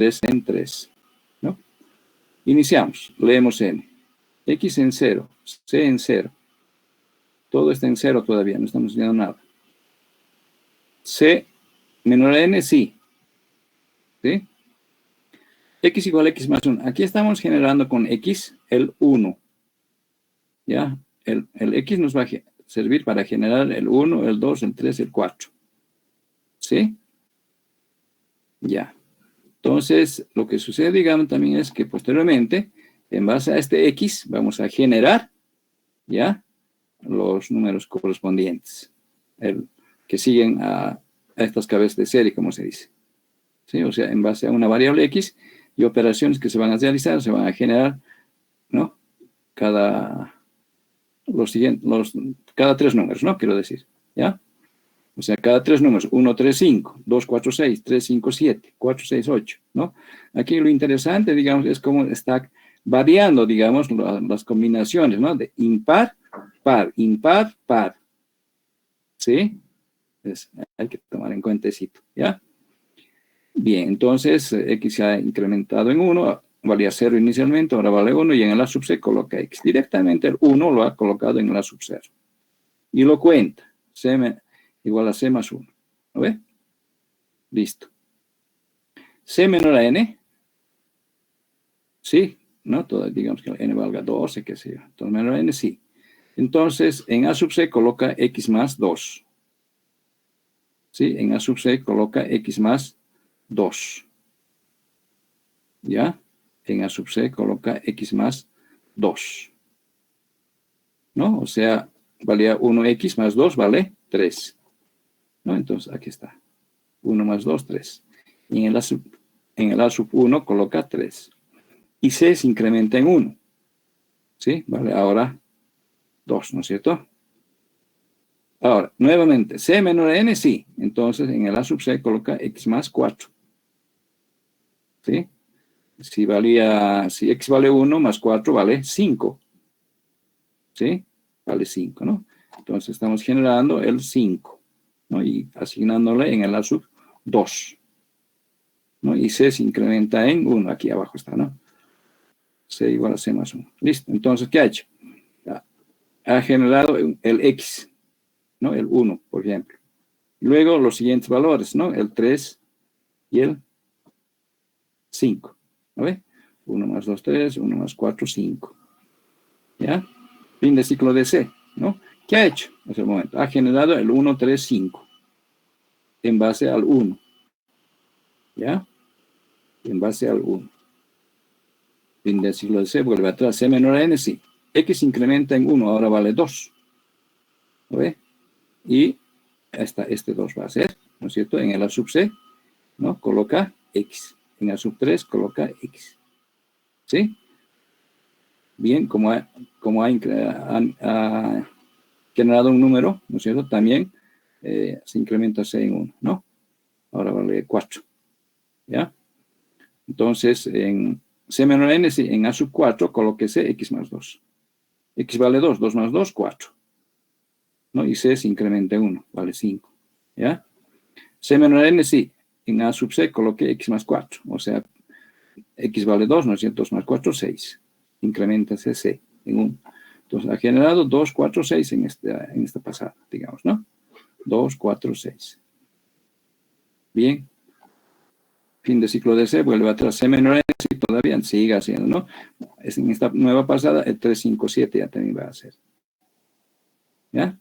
3 en 3, ¿no? Iniciamos, leemos n. X en 0, C en 0. Todo está en 0 todavía, no estamos haciendo nada. C menor a n, sí. ¿Sí? X igual a X más 1. Aquí estamos generando con X el 1. ¿Ya? El X nos va a servir para generar el 1, el 2, el 3, el 4. ¿Sí? Ya. Entonces, lo que sucede, digamos, también es que posteriormente, en base a este X, vamos a generar, ¿ya?, los números correspondientes, que siguen a estas cabezas de serie, como se dice. ¿Sí? O sea, en base a una variable X y operaciones que se van a realizar, se van a generar, ¿no?, cada 3 números, ¿no? Quiero decir, ¿ya? O sea, cada 3 números, 1, 3, 5, 2, 4, 6, 3, 5, 7, 4, 6, 8, ¿no? Aquí lo interesante, digamos, es cómo está variando, digamos, las combinaciones, ¿no? De impar, par, impar, par. ¿Sí? Hay que tomar en cuenta eso, ¿ya? Bien, entonces, X se ha incrementado en 1, valía 0 inicialmente, ahora vale 1, y en el A sub C coloca X. Directamente el 1 lo ha colocado en el A sub 0. Y lo cuenta, C igual a C más 1. ¿Lo ve? Listo. C menor a n. Sí, ¿no? Digamos que n valga 12, qué sé yo. Entonces, menor a n, sí. Entonces, en A sub C coloca X más 2. ¿Sí? En A sub C coloca X más 2. ¿Ya? En A sub C coloca X más 2. ¿No? O sea, valía 1X más 2 vale 3. ¿No? Entonces, aquí está. 1 más 2, 3. Y en el A sub 1 coloca 3. Y C se incrementa en 1. ¿Sí? Vale, ahora 2, ¿no es cierto? Ahora, nuevamente, C menor a n, sí. Entonces, en el A sub C coloca X más 4. ¿Sí? Si X vale 1 más 4 vale 5. ¿Sí? Vale 5, ¿no? Entonces, estamos generando el 5, ¿no? Y asignándole en el A sub 2. ¿No? Y C se incrementa en 1. Aquí abajo está, ¿no? C igual a C más 1. Listo. Entonces, ¿qué ha hecho? Ha generado el X, ¿no? El 1, por ejemplo. Luego, los siguientes valores, ¿no? El 3 y el 5. ¿No ve? 1 más 2, 3. 1 más 4, 5. ¿Ya? Fin de ciclo de C, ¿no? ¿Qué ha hecho hasta el momento? Ha generado el 1, 3, 5. En base al 1. ¿Ya? En base al 1. Fin del ciclo de C, vuelve atrás. C menor a n, sí. X incrementa en 1, ahora vale 2. ¿Lo ve? Y este 2 va a ser, ¿no es cierto? En el A sub C, ¿no? Coloca X. En el A sub 3 coloca X. ¿Sí? Bien, como ha generado un número, ¿no es cierto? También se incrementa C en 1, ¿no? Ahora vale 4. ¿Ya? Entonces, en C menor a n, sí, en A sub 4 coloque C X más 2. X vale 2, 2 más 2, 4. ¿No? Y C se incrementa en 1, vale 5. ¿Ya? C menor a n, sí, en A sub C coloque X más 4. O sea, X vale 2, ¿no es cierto? 2 más 4, 6. Incrementa C en 1. Entonces, ha generado 2, 4, 6 en esta pasada, digamos, ¿no? 2, 4, 6. Bien. Fin de ciclo de C, vuelve atrás. C menor a n, sí, todavía sigue haciendo, ¿no? En esta nueva pasada, el 3, 5, 7 ya también va a hacer. ¿Ya?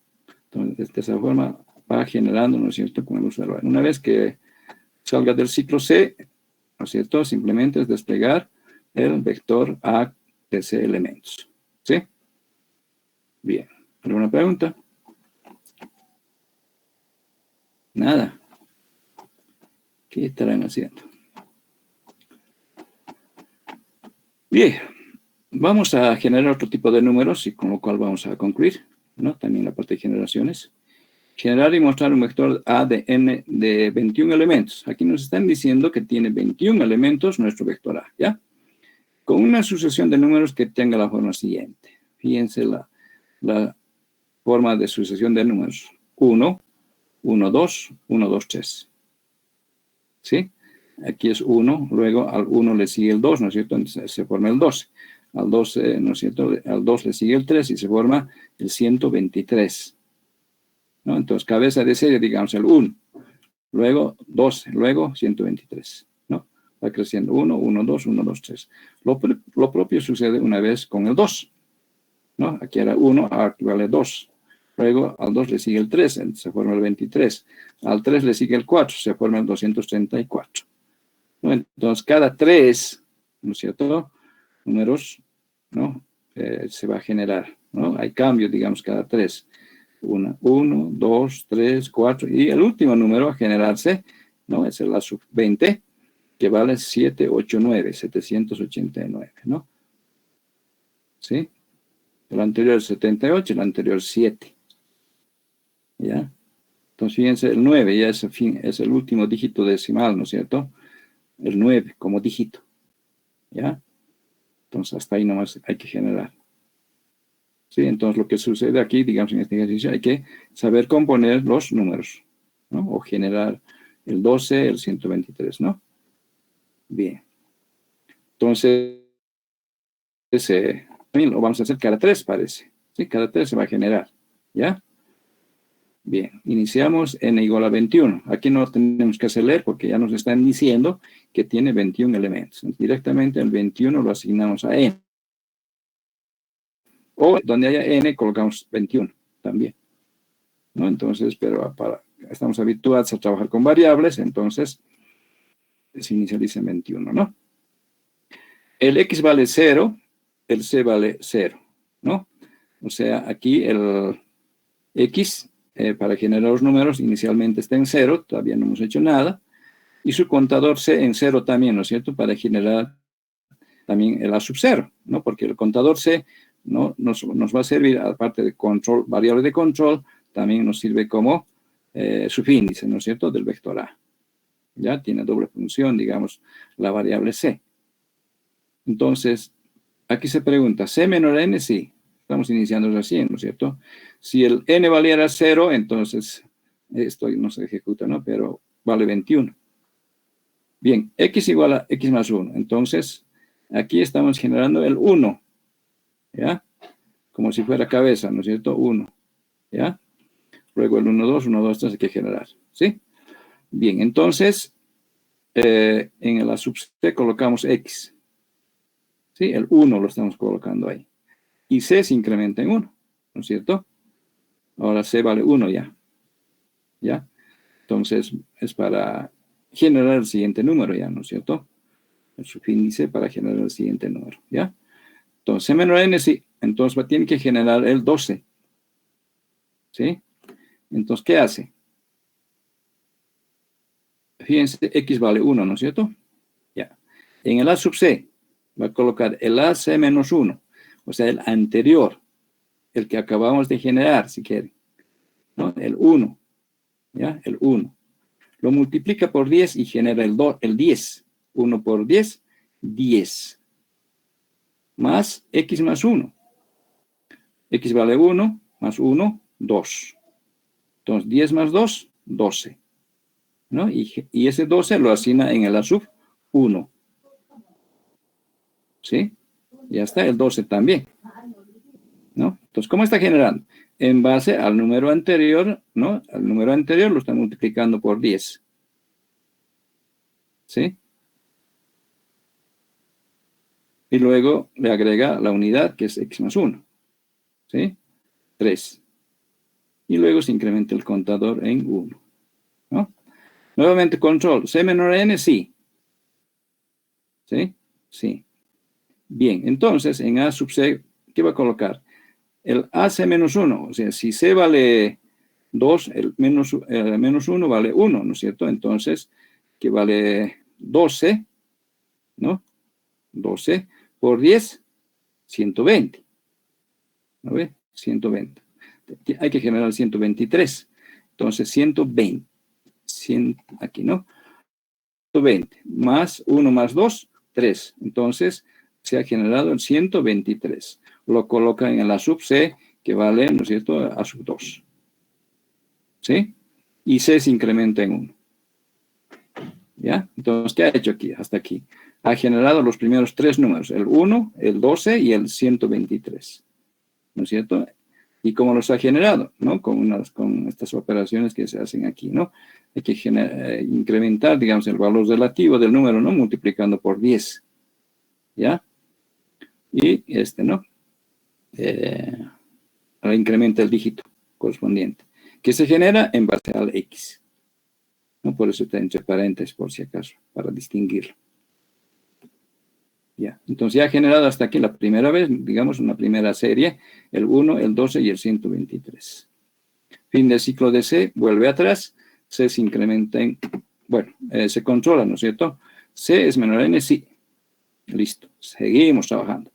Entonces, de esa forma va generando, ¿no es cierto?, con el usuario. Una vez que salga del ciclo C, ¿no es cierto?, simplemente es desplegar el vector A de C elementos. ¿Sí? Bien. ¿Alguna pregunta? Nada. ¿Qué estarán haciendo? Bien. Vamos a generar otro tipo de números y con lo cual vamos a concluir, ¿no? También la parte de generaciones. Generar y mostrar un vector A de n de 21 elementos. Aquí nos están diciendo que tiene 21 elementos nuestro vector A, ¿ya? Con una sucesión de números que tenga la forma siguiente. Fíjense la forma de sucesión de números. 1, 1, 2, 1, 2, 3. ¿Sí? Aquí es 1, luego al 1 le sigue el 2, ¿no es cierto? Entonces se forma el 12. Al 12, ¿no es cierto? Al 2 le sigue el 3 y se forma el 123. ¿No? Entonces, cabeza de serie, digamos, el 1. Luego 12, luego 123. ¿No? Va creciendo 1, 1, 2, 1, 2, 3. Lo propio sucede una vez con el 2. ¿No? Aquí era 1, ahora vale 2. Luego al 2 le sigue el 3, se forma el 23. Al 3 le sigue el 4, se forma el 234. ¿No? Entonces, cada 3, ¿no es cierto? Números, ¿no? Se va a generar, ¿no? Hay cambios, digamos, cada 3. 1, 2, 3, 4. Y el último número a generarse, ¿no? Es la sub 20, que vale 789, 789, ¿no? ¿Sí? El anterior es 78, el anterior 7. ¿Ya? Entonces, fíjense, el 9 ya es el último dígito decimal, ¿no es cierto? El 9 como dígito. ¿Ya? Entonces, hasta ahí nomás hay que generar. ¿Sí? Entonces, lo que sucede aquí, digamos, en este ejercicio, hay que saber componer los números, ¿no? O generar el 12, el 123, ¿no? Bien. Entonces, también lo vamos a hacer cada 3, parece. ¿Sí? Cada 3 se va a generar. ¿Ya? Bien. Iniciamos n igual a 21. Aquí no tenemos que hacer leer porque ya nos están diciendo que tiene 21 elementos. Directamente el 21 lo asignamos a n. O donde haya n, colocamos 21 también. ¿No? Entonces, pero estamos habituados a trabajar con variables, entonces se inicializa en 21, ¿no? El x vale 0, el c vale 0, ¿no? O sea, aquí el x, para generar los números, inicialmente está en 0, todavía no hemos hecho nada, y su contador c en 0 también, ¿no es cierto? Para generar también el a sub 0, ¿no? Porque el contador c, ¿no? nos va a servir, aparte de control, variable de control, también nos sirve como subíndice, ¿no es cierto?, del vector A. Ya tiene doble función, digamos, la variable C. Entonces, aquí se pregunta, ¿C menor a N? Sí, estamos iniciando así, ¿no es cierto? Si el N valiera 0, entonces, esto no se ejecuta, ¿no? Pero vale 21. Bien, X igual a X más 1. Entonces, aquí estamos generando el 1, ¿ya? Como si fuera cabeza, ¿no es cierto? 1, ¿ya? Luego el 1, 2, 1, 2, 3 hay que generar, ¿sí? Bien, entonces, en la sub C colocamos X. ¿Sí? El 1 lo estamos colocando ahí. Y C se incrementa en 1, ¿no es cierto? Ahora C vale 1 ya. ¿Ya? Entonces, es para generar el siguiente número ya, ¿no es cierto? El subíndice para generar el siguiente número, ¿ya? Entonces, C menor a N, sí. Entonces, tiene que generar el 12. ¿Sí? Entonces, ¿qué hace? Fíjense, X vale 1, ¿no es cierto? Ya. En el A sub C, va a colocar el AC menos 1, o sea, el anterior, el que acabamos de generar, si quieren, ¿no? El 1, ¿ya? El 1. Lo multiplica por 10 y genera el 10. 1 por 10, 10. Más X más 1. X vale 1, más 1, 2. Entonces, 10 más 2, 12. ¿No? Y ese 12 lo asigna en el A sub 1. ¿Sí? Ya está, el 12 también. ¿No? Entonces, ¿cómo está generando? En base al número anterior, ¿no? Al número anterior lo está multiplicando por 10. ¿Sí? Y luego le agrega la unidad, que es X más 1. ¿Sí? 3. Y luego se incrementa el contador en 1. ¿No? Nuevamente, control. ¿C menor a N? Sí. ¿Sí? Sí. Bien, entonces, en A sub C, ¿qué va a colocar? El AC menos 1. O sea, si C vale 2, el menos 1 vale 1, ¿no es cierto? Entonces, que vale 12, ¿no? 12 por 10, 120. ¿No ve? 120. Hay que generar 123. Entonces, 120. 100, aquí, ¿no? 120 más 1 más 2, 3. Entonces, se ha generado el 123. Lo coloca en la sub C, que vale, ¿no es cierto?, a sub 2. ¿Sí? Y C se incrementa en 1. ¿Ya? Entonces, ¿qué ha hecho aquí? Hasta aquí. Ha generado los primeros tres números, el 1, el 12 y el 123. ¿No es cierto? ¿Y cómo los ha generado? ¿No? Con estas operaciones que se hacen aquí, ¿no? Hay que incrementar, digamos, el valor relativo del número, ¿no? Multiplicando por 10. ¿Ya? Y ¿no? Ahora incrementa el dígito correspondiente, que se genera en base al X. ¿No? Por eso está entre paréntesis, por si acaso, para distinguirlo. Ya. Entonces ya ha generado hasta aquí la primera vez, digamos, una primera serie, el 1, el 12 y el 123. Fin del ciclo de C, vuelve atrás, C se incrementa en, bueno, se controla, ¿no es cierto? C es menor a N, sí. Listo, seguimos trabajando.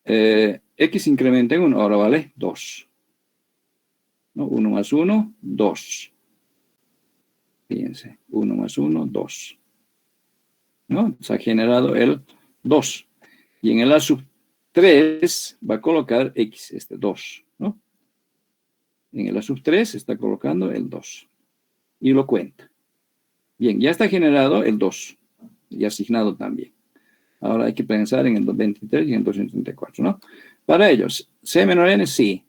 X incrementa en 1, ahora vale 2. ¿No? 1 más 1, 2. Fíjense, 1 más 1, 2. ¿No? Se ha generado el 2. Y en el A sub 3 va a colocar X, 2. ¿No? En el A sub 3 está colocando el 2. Y lo cuenta. Bien, ya está generado el 2. Y asignado también. Ahora hay que pensar en el 23 y en el 234, ¿no? Para ellos, C menor N, sí.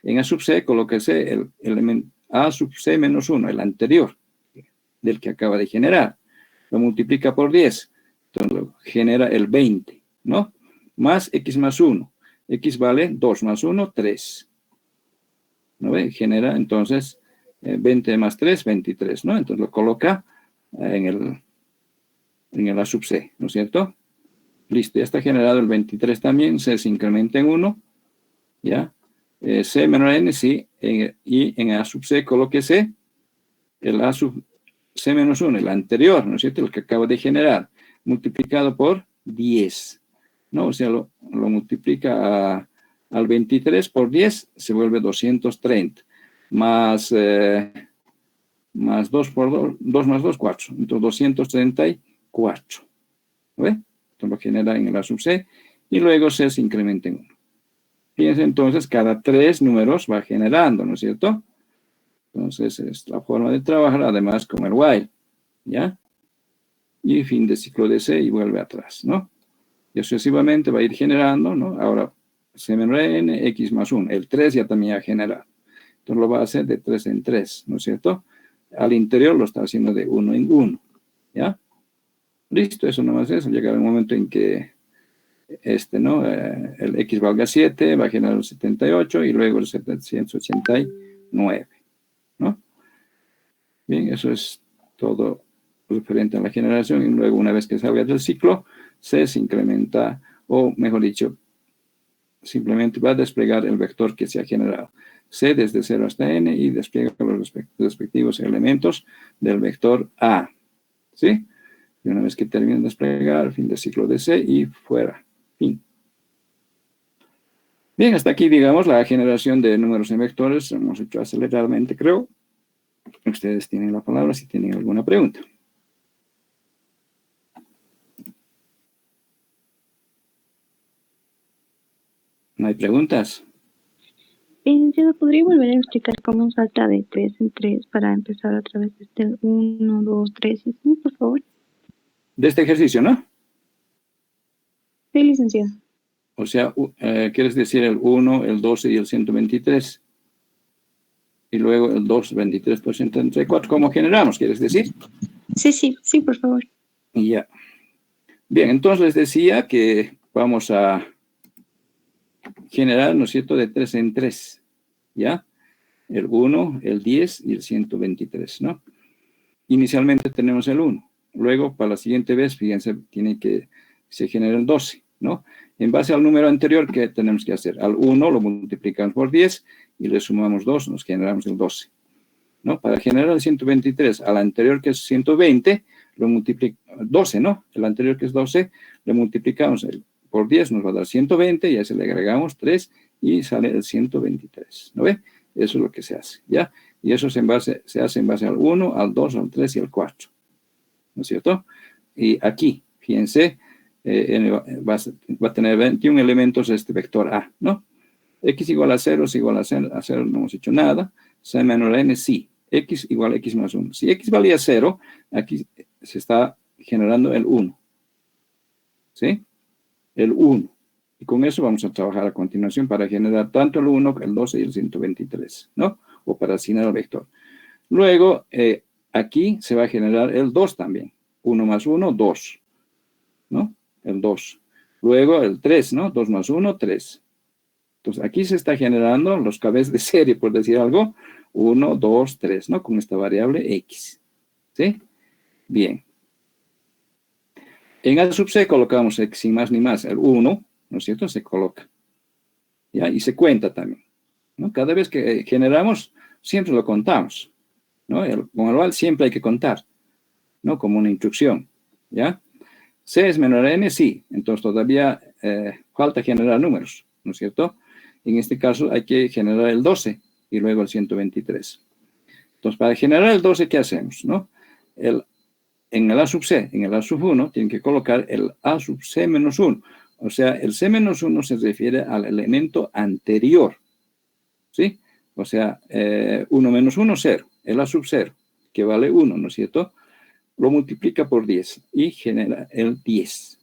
En A sub C, colóquese el elemento A sub C menos 1, el anterior, del que acaba de generar. Lo multiplica por 10. Entonces lo genera el 20, ¿no? Más X más 1. X vale 2 más 1, 3. ¿No ve? Genera entonces 20 más 3, 23, ¿no? Entonces lo coloca en el A sub C, ¿no es cierto? Listo, ya está generado el 23 también, C se incrementa en 1, ¿ya? C menor a N, sí, y en A sub C coloque C, el A sub C menos 1, el anterior, ¿no es cierto? El que acabo de generar, multiplicado por 10, ¿no? O sea, lo multiplica al 23 por 10, se vuelve 230, más 2 por 2, 2 más 2, 4, entonces 234, ¿no ve? Entonces lo genera en el A sub C, y luego C se incrementa en 1. Fíjense entonces, cada 3 números va generando, ¿no es cierto? Entonces, es la forma de trabajar, además con el while, ¿ya? Y fin de ciclo de C y vuelve atrás, ¿no? Y sucesivamente va a ir generando, ¿no? Ahora, C menor a N, X más 1. El 3 ya también ha generado. Entonces lo va a hacer de 3 en 3, ¿no es cierto? Al interior lo está haciendo de 1 en 1, ¿ya? Listo, eso nomás es. Llegará un momento en que ¿no? El X valga 7, va a generar el 78 y luego el 789, ¿no? Bien, eso es todo referente a la generación, y luego una vez que salga del ciclo, se incrementa, o mejor dicho, simplemente va a desplegar el vector que se ha generado. C desde 0 hasta N y despliega los respectivos elementos del vector A, ¿sí? Y una vez que termine de desplegar, fin del ciclo de C y fuera. Fin. Bien, hasta aquí, digamos, la generación de números en vectores. Hemos hecho aceleradamente, creo. Ustedes tienen la palabra si tienen alguna pregunta. ¿No hay preguntas? Licenciado, ¿podría volver a explicar cómo salta de 3 en 3 para empezar otra vez desde el 1, 2, 3 y así, por favor? De este ejercicio, ¿no? Sí, licenciado. O sea, ¿quieres decir el 1, el 12 y el 123? Y luego el 2, 23 por 134. ¿Cómo generamos, quieres decir? Sí, por favor. Y ya. Bien, entonces les decía que vamos a generar, ¿no es cierto?, de 3 en 3, ¿ya? El 1, el 10 y el 123, ¿no? Inicialmente tenemos el 1. Luego, para la siguiente vez, fíjense, tiene que se genera el 12, ¿no? En base al número anterior, ¿qué tenemos que hacer? Al 1 lo multiplicamos por 10 y le sumamos 2, nos generamos el 12, ¿no? Para generar el 123, al anterior que es 120, lo multiplicamos, 12, ¿no? El anterior que es 12, le multiplicamos por 10, nos va a dar 120, y a ese le agregamos 3 y sale el 123, ¿no ve? Eso es lo que se hace, ¿ya? Y eso se hace en base al 1, al 2, al 3 y al 4, ¿no es cierto? Y aquí, fíjense, va a tener 21 elementos este vector A, ¿no? X igual a 0 es igual a 0, no hemos hecho nada. C menor a N, sí. X igual a X más 1. Si X valía 0, aquí se está generando el 1. ¿Sí? El 1. Y con eso vamos a trabajar a continuación para generar tanto el 1, el 12 y el 123, ¿no? O para asignar el vector. Luego, aquí se va a generar el 2 también. 1 más 1, 2, ¿no? El 2. Luego el 3, ¿no? 2 más 1, 3. Entonces, aquí se está generando los cabezas de serie, por decir algo. 1, 2, 3, ¿no? Con esta variable X. ¿Sí? Bien. En A sub C colocamos X sin más ni más. El 1, ¿no es cierto? Se coloca. ¿Ya? Y se cuenta también, ¿no? Cada vez que generamos, siempre lo contamos, ¿no? Con el val siempre hay que contar, ¿no? Como una instrucción, ¿ya? C es menor a n, sí. Entonces todavía falta generar números, ¿no es cierto? En este caso hay que generar el 12 y luego el 123. Entonces, para generar el 12, ¿qué hacemos, no? En el A sub C, en el A sub 1, tienen que colocar el A sub C menos 1. O sea, el C menos 1 se refiere al elemento anterior, ¿sí? O sea, 1 menos 1, 0. El A sub 0, que vale 1, ¿no es cierto? Lo multiplica por 10 y genera el 10.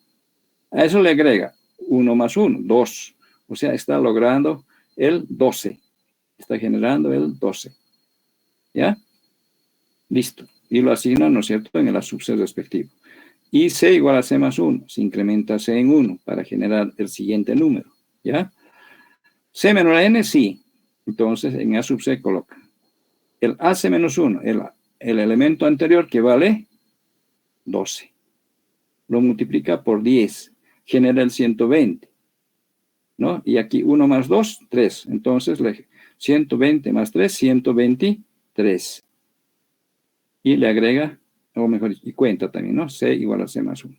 A eso le agrega 1 más 1, 2. O sea, está logrando el 12. Está generando el 12. ¿Ya? Listo. Y lo asigna, ¿no es cierto?, en el A sub C respectivo. Y C igual a C más 1. Se incrementa C en 1 para generar el siguiente número. ¿Ya? C menor a n, sí. Entonces, en A sub C coloca el AC menos 1, el elemento anterior que vale 12. Lo multiplica por 10. Genera el 120. ¿No? Y aquí 1 más 2, 3. Entonces, 120 más 3, 123. Y le agrega, o mejor, y cuenta también, ¿no? C igual a C más 1.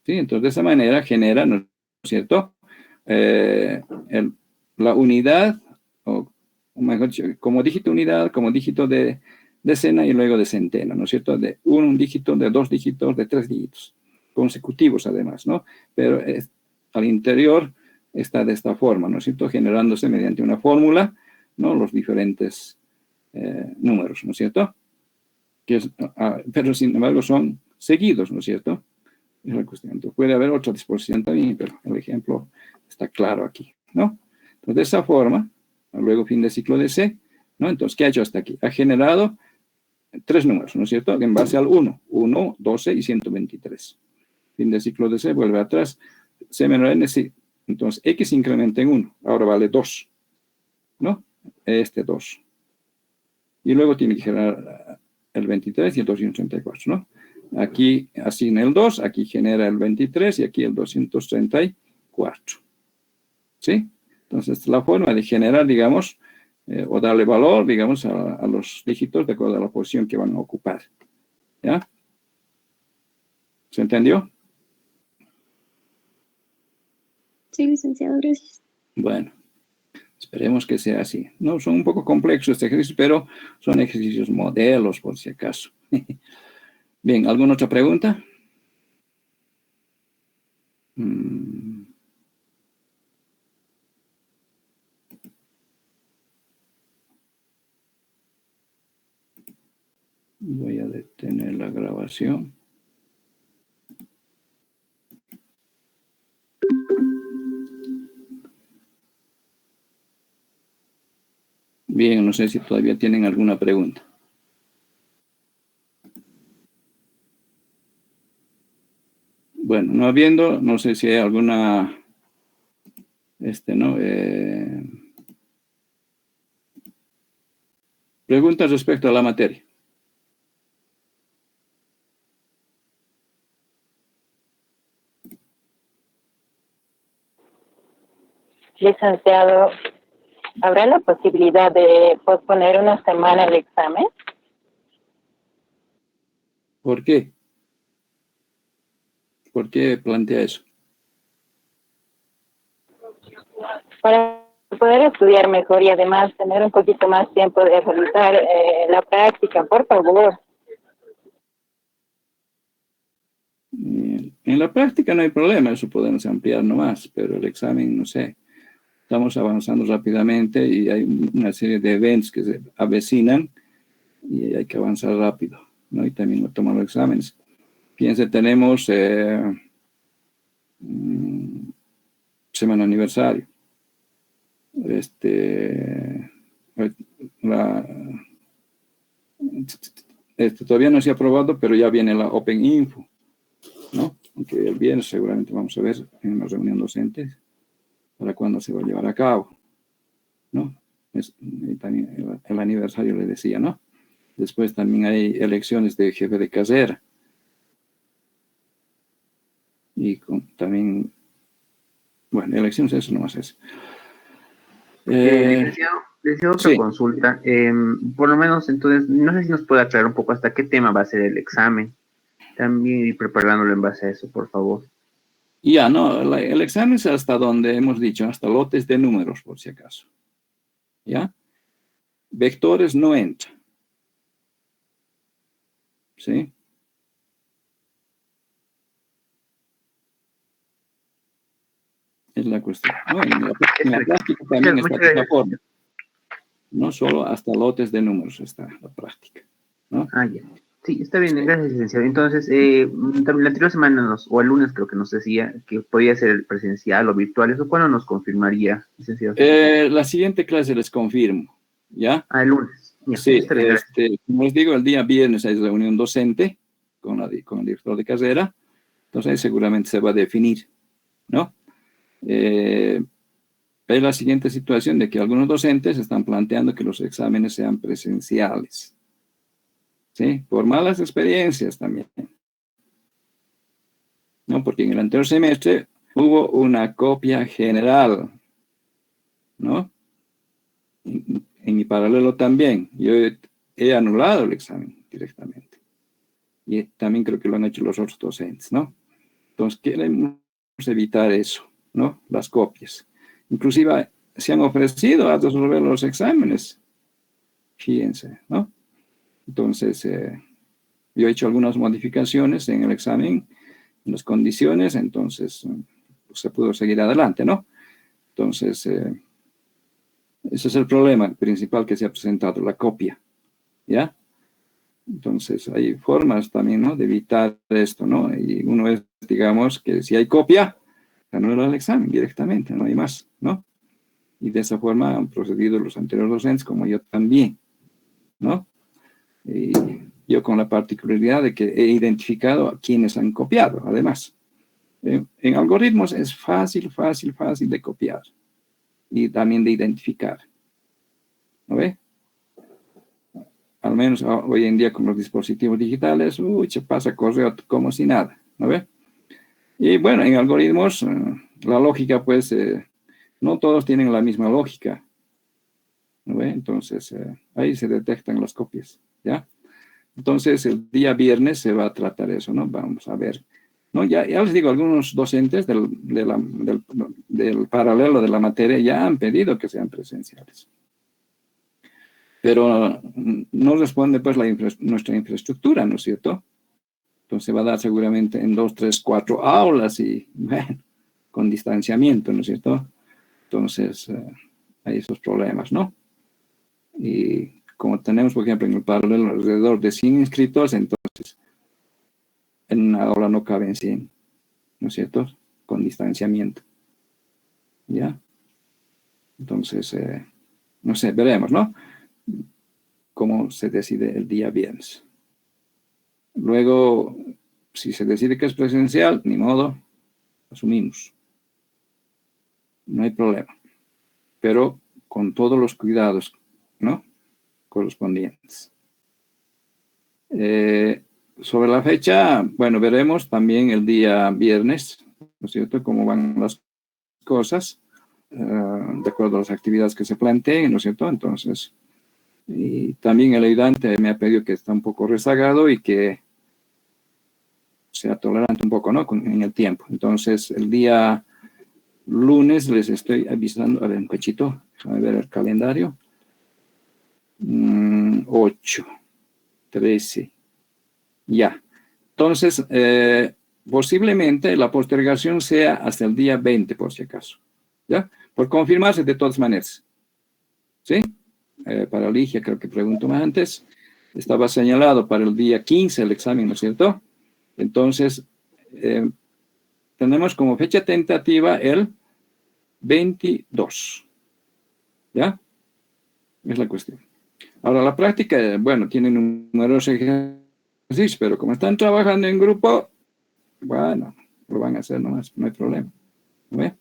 ¿Sí? Entonces, de esa manera genera, ¿no es cierto?, la unidad, o mejor dicho, como dígito unidad, como dígito de decena y luego de centena, ¿no es cierto?, de un dígito, de 2 dígitos, de 3 dígitos, consecutivos además, ¿no? Pero al interior está de esta forma, ¿no es cierto?, generándose mediante una fórmula, ¿no?, los diferentes números, ¿no es cierto?, pero sin embargo son seguidos, ¿no es cierto? Es la cuestión. Entonces, puede haber otra disposición también, pero el ejemplo está claro aquí, ¿no? Entonces, de esa forma, luego fin de ciclo de C, ¿no? Entonces, ¿qué ha hecho hasta aquí? Ha generado 3 números, ¿no es cierto?, en base al 1, 1, 12 y 123. Fin de ciclo de C, vuelve atrás, C menor a n, sí. Entonces, X incrementa en 1, ahora vale 2, ¿no? 2. Y luego tiene que generar el 23 y el 234, ¿no? Aquí asigna el 2, aquí genera el 23 y aquí el 234. ¿Sí? Entonces, la forma de generar, digamos, o darle valor, digamos, a los dígitos de acuerdo a la posición que van a ocupar. ¿Ya? ¿Se entendió? Sí, licenciado, gracias. Bueno, esperemos que sea así. No, son un poco complejos estos ejercicios, pero son ejercicios modelos, por si acaso. Bien, ¿alguna otra pregunta? Voy a detener la grabación. Bien, no sé si todavía tienen alguna pregunta. Bueno, no habiendo, no sé si hay alguna, preguntas respecto a la materia. Licenciado, ¿habrá la posibilidad de posponer una semana el examen? ¿Por qué? ¿Por qué plantea eso? Para poder estudiar mejor y además tener un poquito más tiempo de realizar la práctica, por favor. En la práctica no hay problema, eso podemos ampliar nomás, pero el examen, no sé, estamos avanzando rápidamente y hay una serie de eventos que se avecinan y hay que avanzar rápido. ¿no? Y también lo toman los exámenes. Fíjense, tenemos semana aniversario. Todavía no se ha aprobado, pero ya viene la Open Info, ¿no? Aunque el viernes seguramente vamos a ver en la reunión docente para cuándo se va a llevar a cabo, ¿no? Y también el aniversario le decía, ¿no? Después también hay elecciones de jefe de carrera. Y bueno, elecciones, eso nomás es. Deseo otra consulta. Por lo menos, entonces, no sé si nos puede aclarar un poco hasta qué tema va a ser el examen. También ir preparándolo en base a eso, por favor. Ya, no, el examen es hasta donde hemos dicho, hasta lotes de números, por si acaso. ¿Ya? Vectores no entra. ¿Sí? Es la cuestión. No, en la práctica también está de esta forma. No solo hasta lotes de números está la práctica, ¿no? Ya. Sí, está bien, gracias, licenciado. Entonces, también la anterior semana, o el lunes creo que nos decía que podía ser presencial o virtual. ¿Eso cuándo nos confirmaría, licenciado? La siguiente clase les confirmo, ¿ya? El lunes. Ya, sí, como les digo, el día viernes hay reunión docente con el director de carrera, entonces ahí seguramente se va a definir, ¿no? Hay la siguiente situación de que algunos docentes están planteando que los exámenes sean presenciales, ¿sí? Por malas experiencias también, ¿no? Porque en el anterior semestre hubo una copia general, ¿no? En mi paralelo también. Yo he anulado el examen directamente. Y también creo que lo han hecho los otros docentes, ¿no? Entonces, queremos evitar eso, ¿no? Las copias. Inclusive se han ofrecido a resolver los exámenes. Fíjense, ¿no? Entonces, yo he hecho algunas modificaciones en el examen, en las condiciones, entonces se pudo seguir adelante, ¿no? Entonces, ese es el problema principal que se ha presentado, la copia, ¿ya? Entonces, hay formas también, ¿no?, de evitar esto, ¿no? Y uno es, digamos, que si hay copia, anula el examen directamente, no hay más, ¿no? Y de esa forma han procedido los anteriores docentes, como yo también, ¿no? Y yo con la particularidad de que he identificado a quienes han copiado, además. En algoritmos es fácil de copiar y también de identificar, ¿no ve? Al menos hoy en día con los dispositivos digitales, se pasa correo como si nada, ¿no ve? Y bueno, en algoritmos, la lógica, pues, no todos tienen la misma lógica, ¿no ve? Entonces, ahí se detectan las copias, ¿ya? Entonces, el día viernes se va a tratar eso, ¿no? Vamos a ver, ¿no? Ya les digo, algunos docentes del paralelo de la materia ya han pedido que sean presenciales. Pero no responde, pues, nuestra infraestructura, ¿no es cierto? Entonces va a dar seguramente en 2, 3, 4 aulas y, bueno, con distanciamiento, ¿no es cierto? Entonces, hay esos problemas, ¿no? Y como tenemos, por ejemplo, en el paralelo alrededor de 100 inscritos, entonces en una aula no caben 100, ¿no es cierto? Con distanciamiento, ¿ya? Entonces, no sé, veremos, ¿no? Cómo se decide el día viernes. Luego, si se decide que es presencial, ni modo, asumimos. No hay problema. Pero con todos los cuidados, ¿no?, correspondientes. Sobre la fecha, bueno, veremos también el día viernes, ¿no es cierto?, cómo van las cosas, de acuerdo a las actividades que se planteen, ¿no es cierto? Entonces, y también el ayudante me ha pedido que está un poco rezagado y que sea tolerante un poco, ¿no?, en el tiempo. Entonces, el día lunes les estoy avisando, a ver, un cachito, a ver el calendario. 8, 13, ya. Entonces, posiblemente la postergación sea hasta el día 20, por si acaso, ¿ya? Por confirmarse de todas maneras, ¿sí? Para Ligia, creo que preguntó más antes. estaba señalado para el día 15 el examen, ¿no es cierto? Entonces, tenemos como fecha tentativa el 22. ¿Ya? Es la cuestión. Ahora, la práctica, bueno, tienen numerosos ejercicios, pero como están trabajando en grupo, bueno, lo van a hacer nomás, no hay problema. ¿Ve?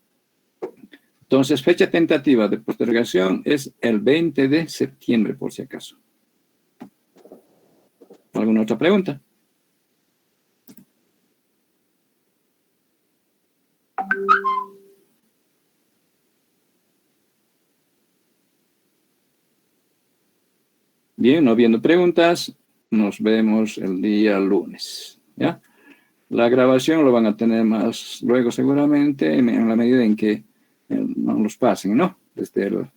Entonces, fecha tentativa de postergación es el 20 de septiembre, por si acaso. ¿Alguna otra pregunta? Bien, no habiendo preguntas, nos vemos el día lunes. ¿Ya? La grabación lo van a tener más luego seguramente, en la medida en que no los pasen, ¿no? Desde el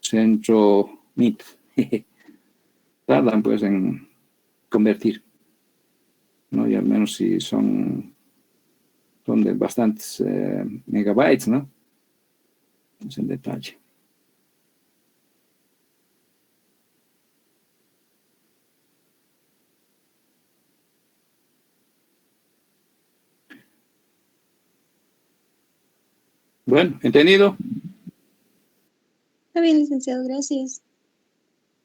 centro Meet. Tardan pues en convertir, ¿no? Y al menos si son de bastantes megabytes, ¿no? Es el detalle. Bueno, ¿entendido? Está bien, licenciado, gracias.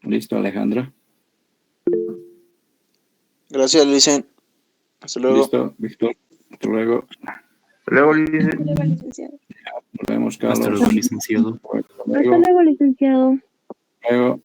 Listo, Alejandra. Gracias, Licen. Hasta luego. Listo, Víctor. Hasta luego. Hasta luego, Hasta luego, licenciado. Nos vemos, Carlos. Hasta luego, licenciado. Hasta Hasta luego, licenciado. luego.